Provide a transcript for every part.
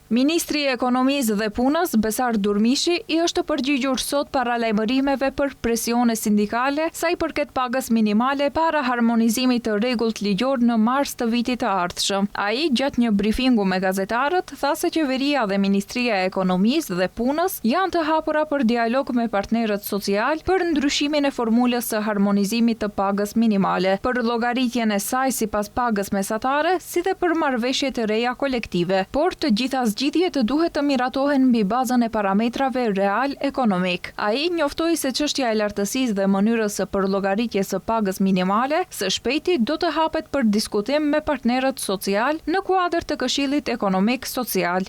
Ministri i Ekonomisë dhe Punës, Besar Durmishi, i është përgjigjur sot paralajmërimeve për presione sindikale sa i përket pagës minimale para harmonizimit të rregullt ligjor në mars të vitit të ardhshëm. Ai, gjatë një brifingu me gazetarët, tha se qeveria dhe Ministria e Ekonomisë dhe Punës janë të hapura për dialog me partnerët social për ndryshimin e formulës së harmonizimit të pagës minimale, për llogaritjen e saj sipas pagës mesatare, si dhe për marrëveshje të reja kolektive, por të gjitha zgjidhjet duhet të miratohen mbi bazën e parametrave real ekonomik. Ai njoftoi se çështja e lartësisë dhe mënyrës së përllogaritjes së pagës minimale së shpejti do të hapet për diskutim me partnerët social në kuadër të Këshillit Ekonomik Social.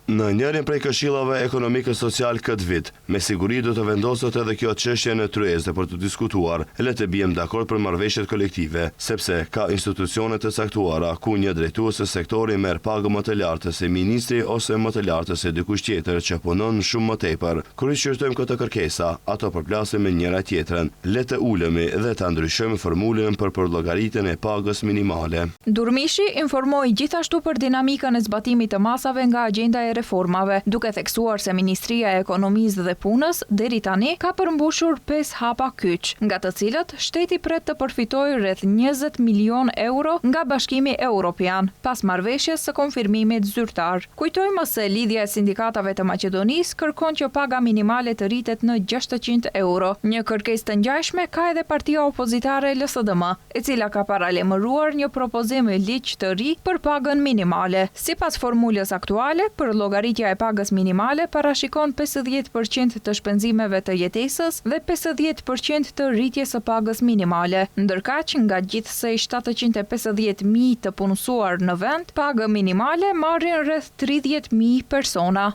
Në njërin prej këshillave ekonomike social këtë vit, me siguri do të vendoset edhe kjo çështje në tryezë për të diskutuar, le të bijmë dakord për marrëveshjet kolektive, sepse ka institucione të caktuara ku një drejtues së sektori merr pagë më të lartë se ministri ose më të lartë se dikush tjetër që punon shumë më tepër. Kur i shqyrtojmë këtë kërkesa, ato përplasin me njëra tjetrën. Le të ulemi dhe ta ndryshojmë formulën për përllogaritjen e pagës minimale. Durmishi informoi gjithashtu për dinamikën e zbatimit të masave nga agjenda e reformave, duke theksuar se Ministria e Ekonomisë dhe Punës deri tani ka përmbushur 5 hapa kyç, nga të cilët shteti pret të përfitojë rreth 20 milion euro nga Bashkimi Evropian, pas marrëveshjes së konfirmimit zyrtar. Kujtojmë se lidhja e sindikatave të Maqedonisë kërkon që paga minimale të rritet në 600 euro. Një kërkesë të ngjashme ka edhe partia opozitare LSDM, e cila ka paralajmëruar një propozim ligj të ri për pagën minimale. Sipas formulës aktuale, llogaritja e pagës minimale parashikon 50% të shpenzimeve të jetesës dhe 50% të rritjes së pagës minimale, ndërkaq nga gjithsej 750.000 të punësuar në vend, pagë minimale marrin rreth 30.000 persona.